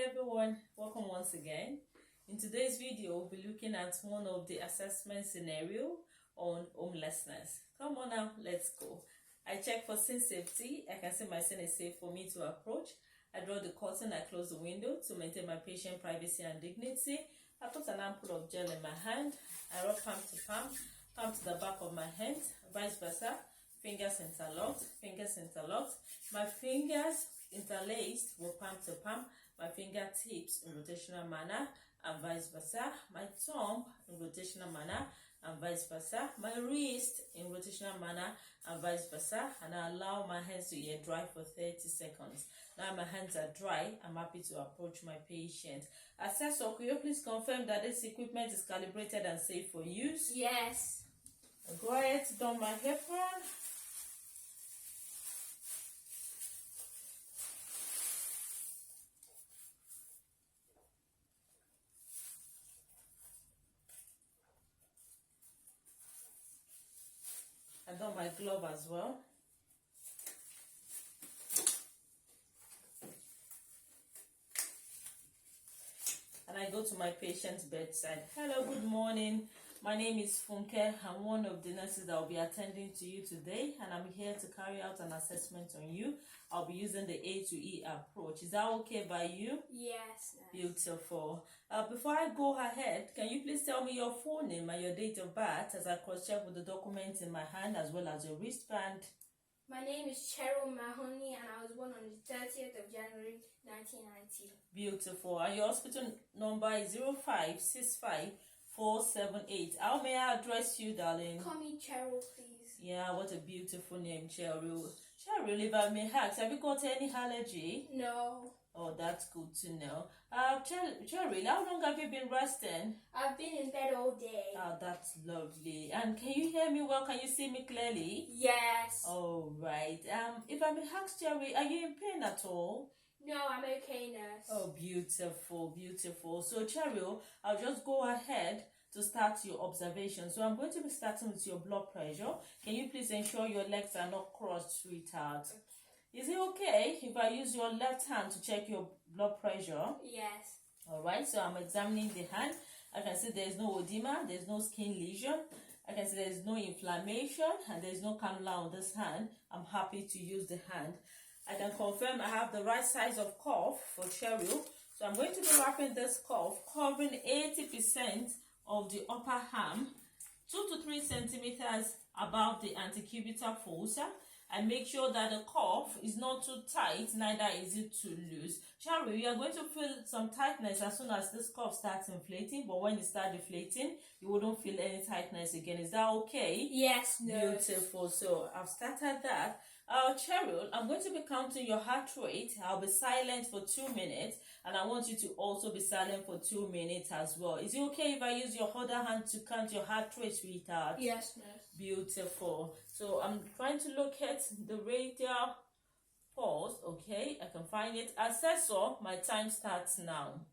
everyone, welcome once again. In today's video, we'll be looking at one of the assessment scenario on homelessness. Come on now, let's go. I check for scene safety. I can see my scene is safe for me to approach. I draw the curtain, I close the window to maintain my patient privacy and dignity. I put an ampoule of gel in my hand. I rub palm to the back of my hand, vice versa. Fingers interlocked. My fingers interlaced with palm to palm. My fingertips in rotational manner and vice versa. My thumb in rotational manner and vice versa. My wrist in rotational manner and vice versa. And I allow my hands to air dry for 30 seconds. Now my hands are dry, I'm happy to approach my patient. Assessor, could you please confirm that this equipment is calibrated and safe for use? Yes. Go ahead, don my apron. And on my glove as well. And I go to my patient's bedside. Hello, good morning. My name is Funke. I'm one of the nurses that will be attending to you today, and I'm here to carry out an assessment on you. I'll be using the A to E approach. Is that okay by you? Yes. Beautiful. Before I go ahead, can you please tell me your full name and your date of birth as I cross-check with the documents in my hand as well as your wristband? My name is Cheryl Mahoney and I was born on the 30th of January 1990. Beautiful. And your hospital number is 0565478. How may I address you, darling? Call me Cheryl, please. Yeah, what a beautiful name, Cheryl. Cheryl, if I may ask, have you got any allergy? No. Oh, that's good to know. Cheryl, how long have you been resting? I've been in bed all day. Oh, that's lovely. And can you hear me well? Can you see me clearly? Yes. All right. If I may ask, Cheryl, are you in pain at all? No, I'm okay, nurse. Oh, beautiful, beautiful. So, Cheryl, I'll just go ahead to start your observation. So, I'm going to be starting with your blood pressure. Can you please ensure your legs are not crossed, sweetheart? Okay. Is it okay if I use your left hand to check your blood pressure? Yes. All right, so I'm examining the hand. I can see there's no edema, there's no skin lesion. I can see there's no inflammation and there's no cannula on this hand. I'm happy to use the hand. I can confirm I have the right size of cuff for Cheryl. So I'm going to be wrapping this cuff, covering 80% of the upper arm, 2 to 3 centimeters above the antecubital fossa. And make sure that the cuff is not too tight, neither is it too loose. Cheryl, you are going to feel some tightness as soon as this cuff starts inflating, but when it starts deflating, you wouldn't feel any tightness again. Is that okay? Yes, nurse. Beautiful. So I've started that. Cheryl, I'm going to be counting your heart rate. I'll be silent for 2 minutes, and I want you to also be silent for 2 minutes as well. Is it okay if I use your other hand to count your heart rate, sweetheart? Yes, nurse. Beautiful. So I'm trying to locate the radial pulse. Okay, I can find it. Assessor, my time starts now.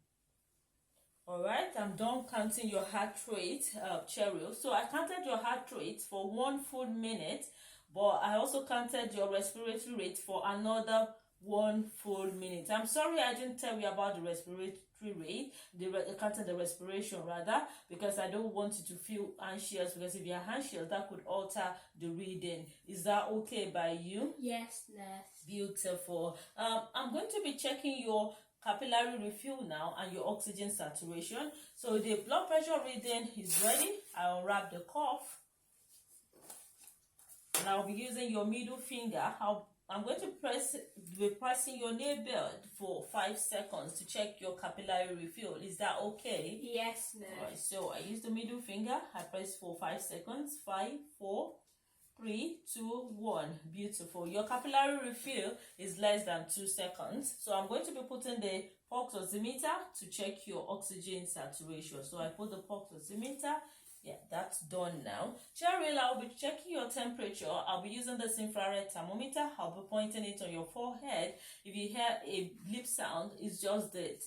All right, I'm done counting your heart rate, Cheryl. So I counted your heart rate for 1 full minute, but I also counted your respiratory rate for another 1 full minute. I'm sorry I didn't tell you about the respiratory rate, counting the respiration rather, because I don't want you to feel anxious, because if you're anxious, that could alter the reading. Is that okay by you? Yes, nurse. Beautiful. I'm going to be checking your capillary refill now and your oxygen saturation. So the blood pressure reading is ready. I'll unwrap the cuff. And I'll be using your middle finger. I'm going to be pressing your nail bed for 5 seconds to check your capillary refill. Is that okay? Yes, nurse. All right, so I use the middle finger. I press for 5 seconds. 5, 4, 3, 2, 1. Beautiful. Your capillary refill is less than 2 seconds. So I'm going to be putting the pulse oximeter to check your oxygen saturation. So I put the pulse oximeter. Yeah, that's done now. Cheryl, I'll be checking your temperature. I'll be using this infrared thermometer. I'll be pointing it on your forehead. If you hear a bleep sound, it's just the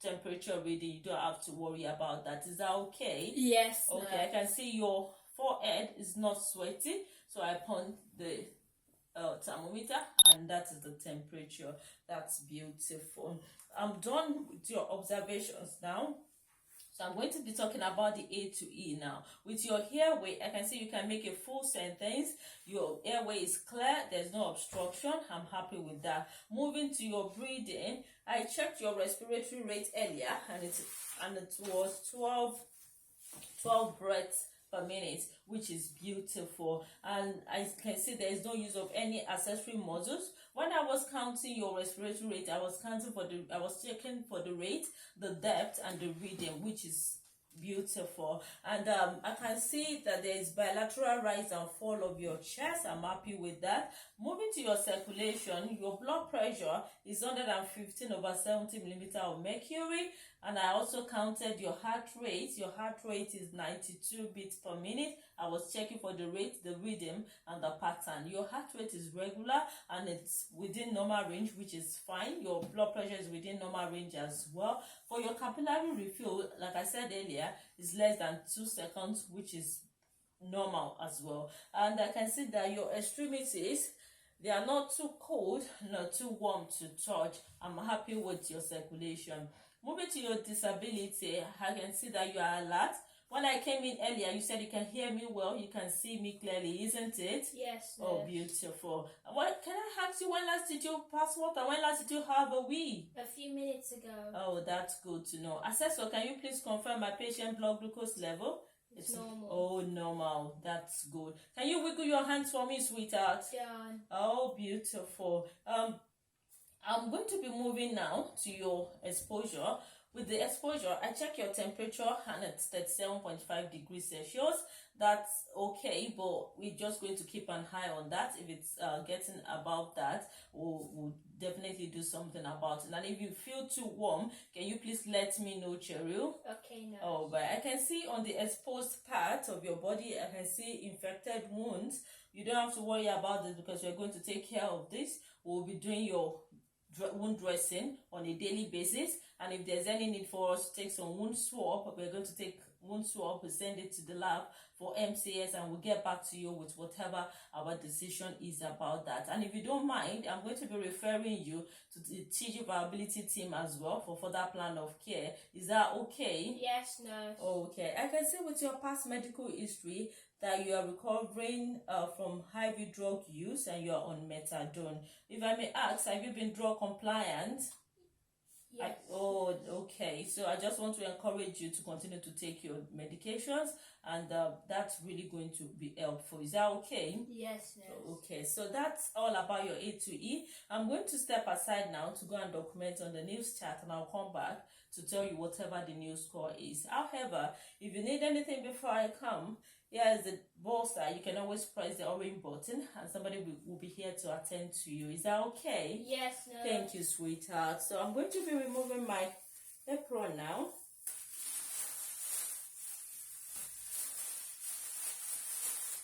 temperature reading. You don't have to worry about that. Is that okay? Yes. Okay, I can see your forehead is not sweaty. So I point the thermometer, and that is the temperature. That's beautiful. I'm done with your observations now. So I'm going to be talking about the A to E now. With your airway, I can see you can make a full sentence. Your airway is clear. There's no obstruction. I'm happy with that. Moving to your breathing, I checked your respiratory rate earlier, and it was 12 breaths per minute, which is beautiful. And I can see there is no use of any accessory muscles. When I was counting your respiratory rate, I was checking for the rate, the depth, and the rhythm, which is beautiful. And I can see that there is bilateral rise and fall of your chest. I'm happy with that. Moving to your circulation, your blood pressure is 115/70 millimeter of mercury. And I also counted your heart rate. Your heart rate is 92 beats per minute. I was checking for the rate, the rhythm, and the pattern. Your heart rate is regular and it's within normal range, which is fine. Your blood pressure is within normal range as well. For your capillary refill, like I said earlier, is less than 2 seconds, which is normal as well. And I can see that your extremities, they are not too cold, not too warm to touch. I'm happy with your circulation. Moving to your disability, I can see that you are alert. When I came in earlier, you said you can hear me well, you can see me clearly, isn't it? Yes. Oh, beautiful. What can I ask you? When last did you pass water? When last did you have a wee? A few minutes ago. Oh, that's good to know. Assessor, can you please confirm my patient blood glucose level? It's normal. Oh, normal. That's good. Can you wiggle your hands for me, sweetheart? Done. Oh, beautiful. I'm going to be moving now to your exposure. With the exposure, I check your temperature and it's 37.5 degrees Celsius. That's okay, but we're just going to keep an eye on that. If it's getting above that, we'll definitely do something about it. And if you feel too warm, can you please let me know, Cheryl? Okay, no. Oh, but I can see on the exposed part of your body, I can see infected wounds. You don't have to worry about this because we're going to take care of this. We'll be doing your wound dressing on a daily basis, and if there's any need for us to take some wound swab, we're going to take wound swab, we send it to the lab for MCS, and we'll get back to you with whatever our decision is about that. And if you don't mind, I'm going to be referring you to the teaching viability team as well for further plan of care. Is that okay? Yes, nurse. Okay. I can see with your past medical history that you are recovering from IV drug use and you are on methadone. If I may ask, have you been drug compliant? Yes. Oh, okay. So I just want to encourage you to continue to take your medications, and that's really going to be helpful. Is that okay? Yes, nurse. Okay, so that's all about your A to E. I'm going to step aside now to go and document on the news chat, and I'll come back to tell you whatever the news score is. However, if you need anything before I come, here is the bolster. You can always press the orange button and somebody will be here to attend to you. Is that okay? Yes, nurse. Thank you, sweetheart. So I'm going to be removing my apron now.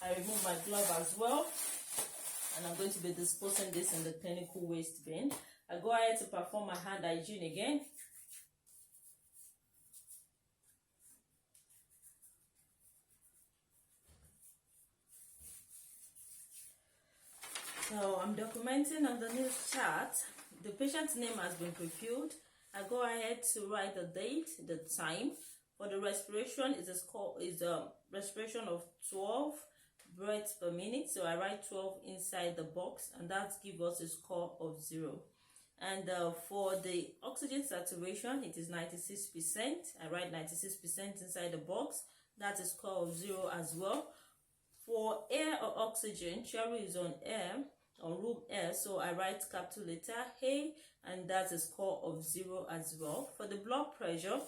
I remove my glove as well, and I'm going to be disposing this in the clinical waste bin. I go ahead to perform my hand hygiene again. So I'm documenting on the news chart. The patient's name has been prefilled. I go ahead to write the date, the time. For the respiration, is a respiration of 12 breaths per minute. So I write 12 inside the box, and that gives us a score of 0. And for the oxygen saturation, it is 96%. I write 96% inside the box. That's a score of 0 as well. For air or oxygen, Cherry is on air, on room air, so I write capital letter A, and that's a score of 0 as well. For the blood pressure,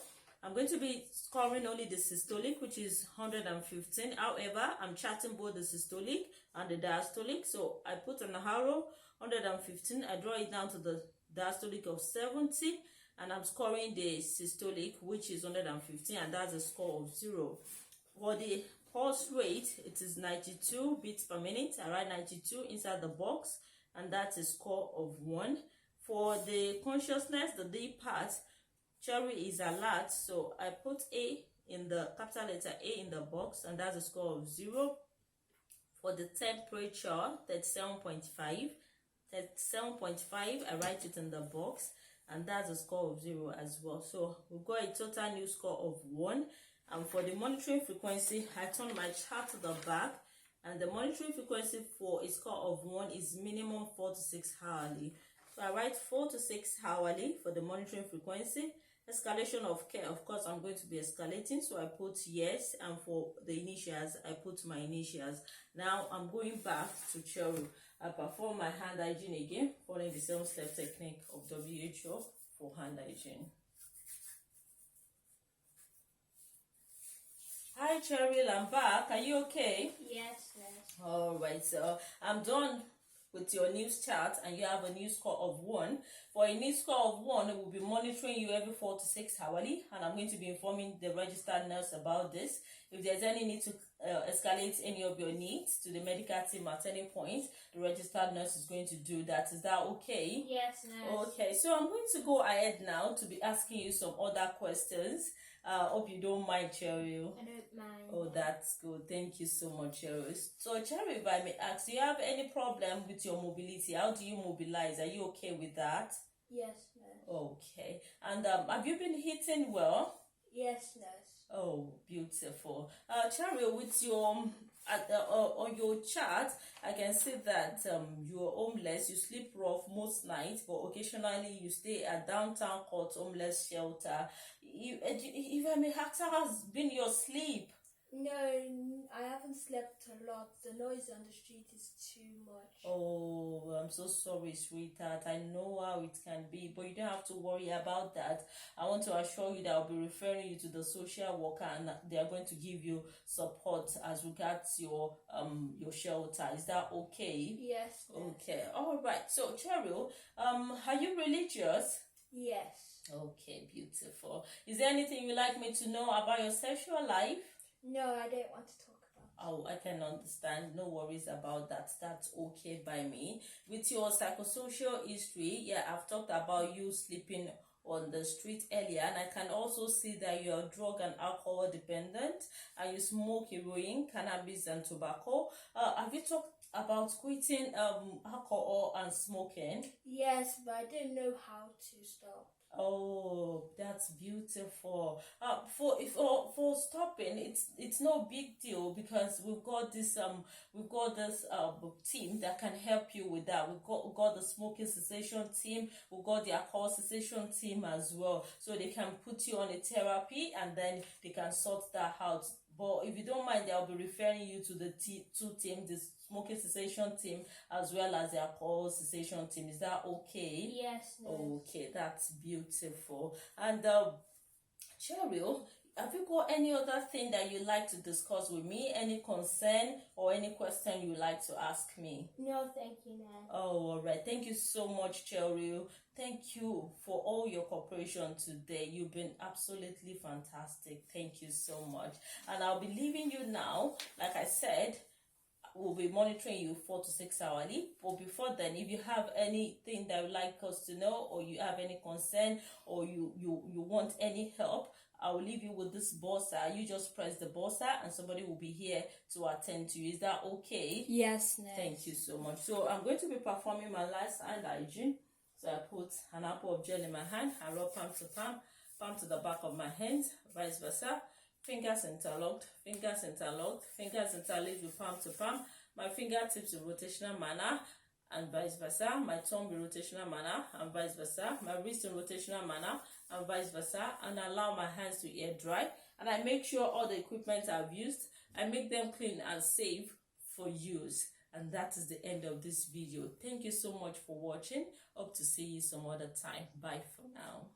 I'm going to be scoring only the systolic, which is 115. However, I'm charting both the systolic and the diastolic, so I put an arrow 115. I draw it down to the diastolic of 70, and I'm scoring the systolic, which is 115, and that's a score of 0. For the pulse rate, it is 92 beats per minute. I write 92 inside the box, and that's a score of 1. For the consciousness, the D part, Cherry is alert, so I put A in the capital letter A in the box, and that's a score of 0. For the temperature, 37.5. 37.5, I write it in the box, and that's a score of 0 as well. So we've got a total new score of 1. And for the monitoring frequency, I turn my chart to the back, and the monitoring frequency for a score of 1 is minimum 4 to 6 hourly. So I write 4 to 6 hourly for the monitoring frequency. Escalation of care, of course, I'm going to be escalating, so I put yes, and for the initials, I put my initials. Now I'm going back to Cheryl. I perform my hand hygiene again, following the 7-step technique of WHO for hand hygiene. Hi Cheryl, I'm back. Are you okay? Yes, nurse. Alright, so I'm done with your news chart, and you have a new score of 1. For a new score of 1, we'll be monitoring you every 4 to 6 hourly, and I'm going to be informing the registered nurse about this. If there's any need to escalate any of your needs to the medical team at any point, the registered nurse is going to do that. Is that okay? Yes, nurse. Okay, so I'm going to go ahead now to be asking you some other questions. Hope you don't mind, Cheryl. I don't mind. Oh, that's good. Thank you so much, Cheryl. So, Cheryl, if I may ask, do you have any problem with your mobility? How do you mobilize? Are you okay with that? Yes, nurse. Okay. And have you been eating well? Yes, nurse. Oh, beautiful. Cheryl, with your on your chart, I can see that you're homeless. You sleep rough most nights, but occasionally you stay at downtown court homeless shelter. If I may ask, how has been your sleep? No, I haven't slept a lot. The noise on the street is too much. Oh, I'm so sorry, sweetheart. I know how it can be, but you don't have to worry about that. I want to assure you that I'll be referring you to the social worker, and they are going to give you support as regards your shelter. Is that okay? Yes, nurse. Okay. All right. So, Cheryl, are you religious? Yes. Okay, beautiful. Is there anything you'd like me to know about your sexual life? No, I don't want to talk about it. Oh, I can understand. No worries about that. That's okay by me. With your psychosocial history, yeah, I've talked about you sleeping on the street earlier, and I can also see that you're drug and alcohol dependent, and you smoke heroin, cannabis, and tobacco. Have you talked about quitting alcohol and smoking? Yes, but I didn't know how to stop. Oh, that's beautiful. For stopping, it's no big deal, because we've got this team that can help you with that. We've got the smoking cessation team. We've got the alcohol cessation team as well, so they can put you on a therapy, and then they can sort that out. But if you don't mind, I'll be referring you to the two teams, the smoking cessation team as well as the alcohol cessation team. Is that okay? Yes, nurse. Okay, that's beautiful. And Cheryl, have you got any other thing that you'd like to discuss with me? Any concern or any question you'd like to ask me? No, thank you, nurse. Oh, all right. Thank you so much, Cheryl. Thank you for all your cooperation today. You've been absolutely fantastic. Thank you so much. And I'll be leaving you now. Like I said, we'll be monitoring you 4 to 6 hourly. But before then, if you have anything that you'd like us to know, or you have any concern, or you want any help, I will leave you with this buzzer. You just press the buzzer, and somebody will be here to attend to you. Is that okay? Yes, nurse. Thank you so much. So I'm going to be performing my last hand hygiene. So I put an apple of gel in my hand. I rub palm to palm, palm to the back of my hands, vice versa. Fingers interlocked, fingers interlocked, fingers interlaced with palm to palm. My fingertips in rotational manner, and vice versa. My thumb in rotational manner, and vice versa. My wrist in rotational manner, and vice versa. And I allow my hands to air dry. And I make sure all the equipment I've used, I make them clean and safe for use. And that is the end of this video. Thank you so much for watching. Hope to see you some other time. Bye for now.